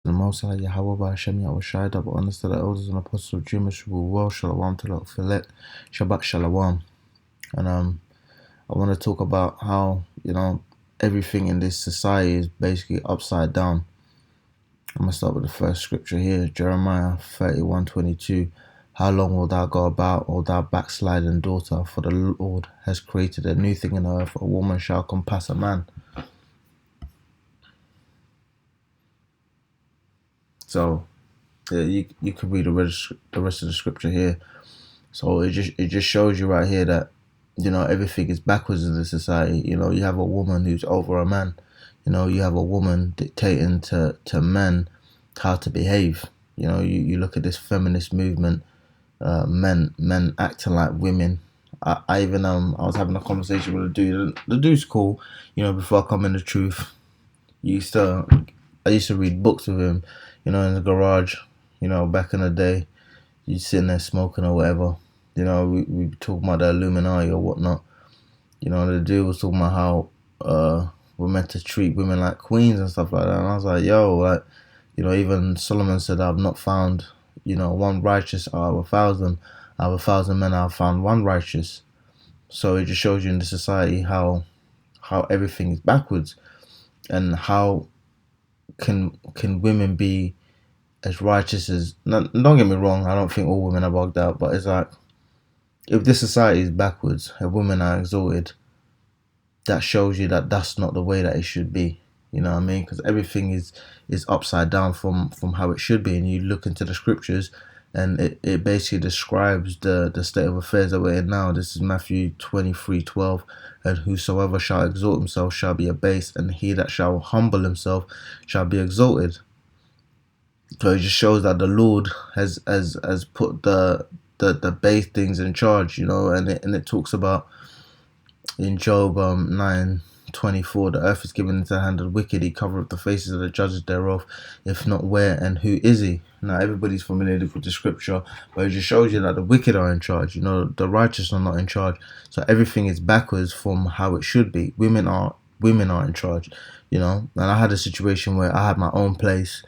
The Most High Yahweh Ba'Hashem Yahweh Shai, double honest to the elders and apostles of Jewish will well, Shalom to the Philet, Shabbat Shalom. And I want to talk about how, everything in this society is basically upside down. I'm going to start with the first scripture here, Jeremiah 31:22. How long will thou go about, O thou backsliding daughter? For the Lord has created a new thing in the earth, a woman shall compass a man. So you can read the rest of the scripture here. So it just shows you right here that everything is backwards in the society. You have a woman who's over a man. You have a woman dictating to men how to behave. You look at this feminist movement, men acting like women. I even I was having a conversation with a dude. The dude's cool. Before I come in the truth, I used to read books with him. In the garage. Back in the day, you sitting there smoking or whatever. We talking about the Illuminati or whatnot. The dude was talking about how we're meant to treat women like queens and stuff like that. And I was like, yo, even Solomon said, I've not found, one righteous out of 1,000. Out of 1,000 men, I've found one righteous. So it just shows you in the society how everything is backwards, and how can women be as righteous as... Don't get me wrong, I don't think all women are bugged out, but it's like, if this society is backwards and women are exalted, that shows you that that's not the way that it should be. You know what I mean? Because everything is upside down from how it should be. And you look into the scriptures, and it basically describes the state of affairs that we're in now. This is Matthew 23:12. And whosoever shall exalt himself shall be abased, and he that shall humble himself shall be exalted. So it just shows that the Lord has put the base things in charge, and it talks about in Job 9:24, the earth is given into the hand of the wicked, he covereth the faces of the judges thereof, if not where and who is he? Now everybody's familiar with the scripture, but it just shows you that the wicked are in charge, the righteous are not in charge. So everything is backwards from how it should be. Women are in charge, and I had a situation where I had my own place.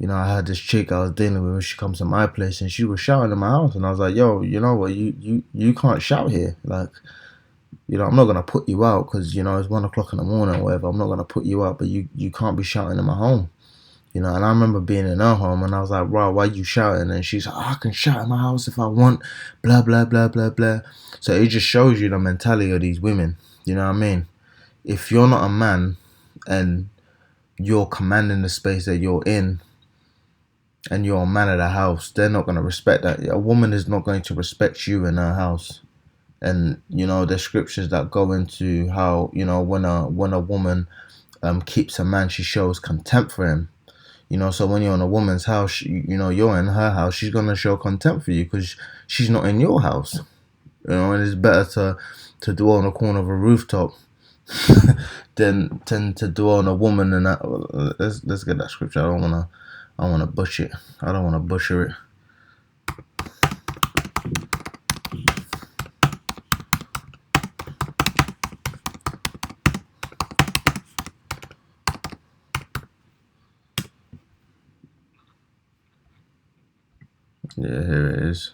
I had this chick I was dealing with. She comes to my place and she was shouting in my house, and I was like, yo, you know what, you can't shout here. Like, I'm not gonna put you out because it's 1 o'clock in the morning or whatever. I'm not gonna put you out, but you can't be shouting in my home. And I remember being in her home, and I was like, "Wow, why you shouting?" And she's like, I can shout in my house if I want, blah blah blah blah blah. So it just shows you the mentality of these women. You know what I mean? If you're not a man and you're commanding the space that you're in, and you're a man of the house, they're not going to respect that. A woman is not going to respect you in her house. And there's scriptures that go into how when a woman keeps a man, she shows contempt for him. So when you're in a woman's house, you're in her house, she's going to show contempt for you because she's not in your house. And it's better to dwell on the corner of a rooftop than to dwell on a woman. And that, let's get that scripture. I don't want to butcher it. I don't want to butcher it. Yeah, here it is.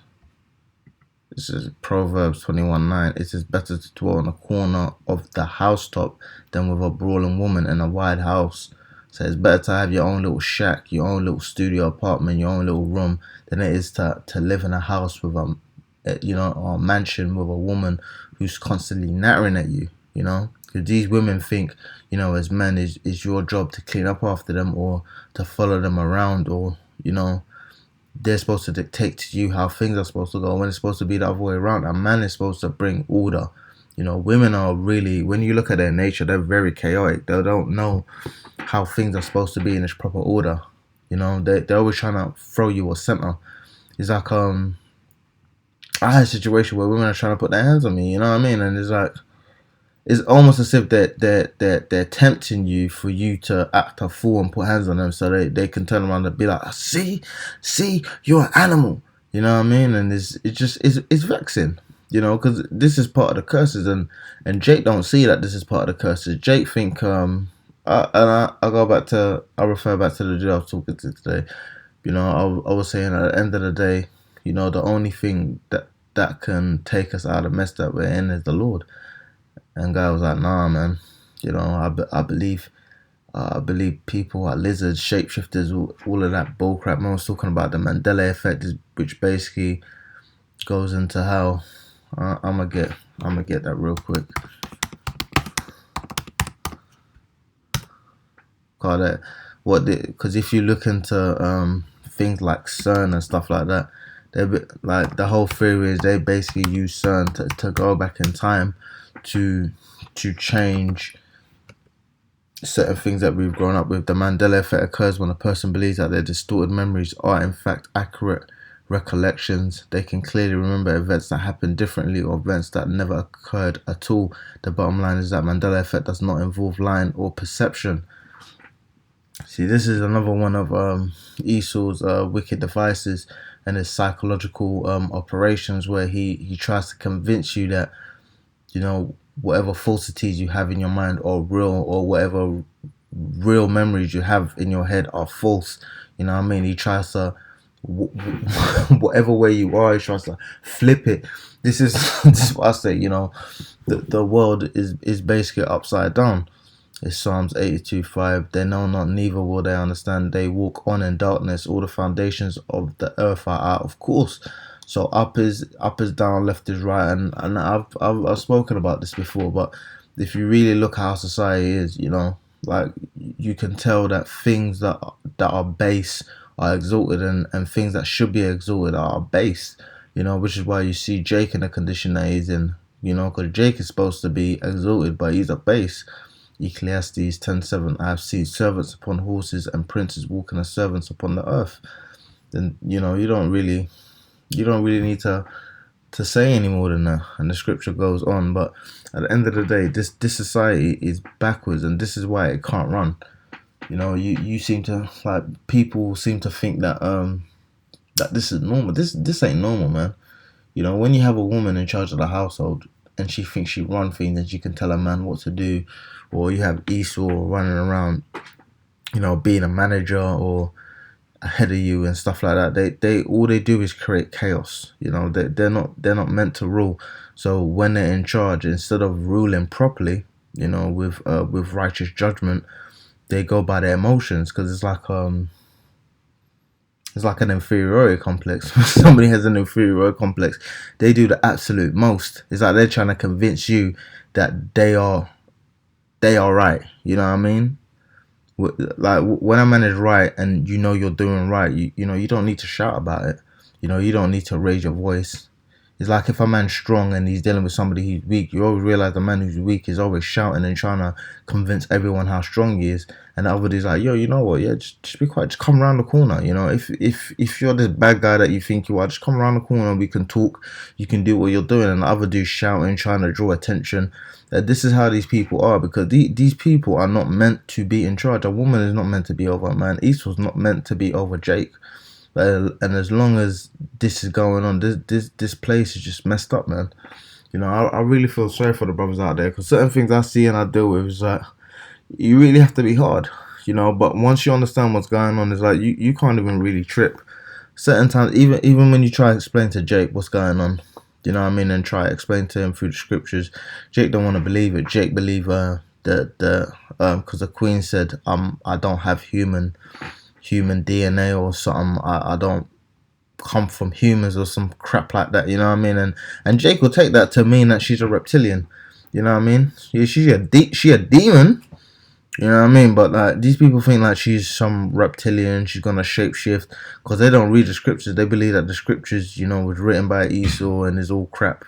This is Proverbs 21:9. It is better to dwell in a corner of the housetop than with a brawling woman in a wide house. So it's better to have your own little shack, your own little studio apartment, your own little room, than it is to live in a house with a mansion with a woman who's constantly nattering at you. Because these women think, as men, is your job to clean up after them or to follow them around, or they're supposed to dictate to you how things are supposed to go, when it's supposed to be the other way around. A man is supposed to bring order. Women are really, when you look at their nature, they're very chaotic. They don't know how things are supposed to be in its proper order. They're always trying to throw you a center. It's like I had a situation where women are trying to put their hands on me. You know what I mean? And it's like, it's almost as if they're tempting you for you to act a fool and put hands on them, so they can turn around and be like, see, you're an animal. You know what I mean? And it's vexing. Because this is part of the curses, and Jake don't see that this is part of the curses. Jake think I go back to, I refer back to the dude I was talking to today. You know, I was saying at the end of the day, you know, the only thing that can take us out of the mess that we're in is the Lord. And guy was like, nah, man. You know, I believe people are lizards, shapeshifters, all of that bullcrap. Man was talking about the Mandela effect, which basically goes into how I'm gonna get that real quick. Cause that because if you look into things like CERN and stuff like that, like the whole theory is they basically use CERN to go back in time to change certain things that we've grown up with. The Mandela effect occurs when a person believes that their distorted memories are in fact accurate recollections. They can clearly remember events that happened differently or events that never occurred at all. The bottom line is that Mandela effect does not involve lying or perception. See, this is another one of Esau's wicked devices and his psychological operations, where he tries to convince you that, you know, whatever falsities you have in your mind are real, or whatever real memories you have in your head are false. You know what I mean? He tries to, whatever way you are, he tries to flip it. This is this is what I say. You know, the world is basically upside down. It's Psalms 82:5. They know not, neither will they understand. They walk on in darkness. All the foundations of the earth are out of course. So up is down, left is right, and I've spoken about this before. But if you really look how society is, you know, like you can tell that things that are base are exalted, and things that should be exalted are base. You know, which is why you see Jake in the condition that he's in. You know, because Jake is supposed to be exalted, but he's a base. Ecclesiastes 10:7. I have seen servants upon horses and princes walking as servants upon the earth. Then you know you don't really need to say any more than that. And the scripture goes on. But at the end of the day, this society is backwards, and this is why it can't run. You know, you seem to, like, people seem to think that that this is normal. This ain't normal, man. You know, when you have a woman in charge of the household and she thinks she run things and she can tell a man what to do, or you have Esau running around, you know, being a manager or ahead of you and stuff like that. They all they do is create chaos. You know, they're not meant to rule. So when they're in charge, instead of ruling properly, you know, with righteous judgment, they go by their emotions, because it's like an inferiority complex. When somebody has an inferiority complex, they do the absolute most. It's like they're trying to convince you that they are right. You know what I mean? Like when a man is right and you know you're doing right, you know you don't need to shout about it. You know, you don't need to raise your voice. It's like if a man's strong and he's dealing with somebody who's weak, you always realize the man who's weak is always shouting and trying to convince everyone how strong he is. And the other dude's like, yo, you know what? Yeah, just be quiet. Just come around the corner. You know, if you're this bad guy that you think you are, just come around the corner and we can talk. You can do what you're doing. And the other dude's shouting, trying to draw attention. This is how these people are, because these people are not meant to be in charge. A woman is not meant to be over a man. Esau's not meant to be over Jake. And as long as this is going on, this place is just messed up, man. You know, I really feel sorry for the brothers out there, because certain things I see and I deal with is like, you really have to be hard, you know. But once you understand what's going on, it's like you can't even really trip. Certain times, even when you try to explain to Jake what's going on, you know what I mean, and try to explain to him through the scriptures, Jake don't want to believe it. Jake believe because the Queen said I don't have human DNA or something. I don't come from humans or some crap like that. You know what I mean? And Jake will take that to mean that she's a reptilian. You know what I mean? Yeah, she a demon. You know what I mean? But like, these people think like she's some reptilian. She's gonna shapeshift, because they don't read the scriptures. They believe that the scriptures, you know, was written by Esau and is all crap.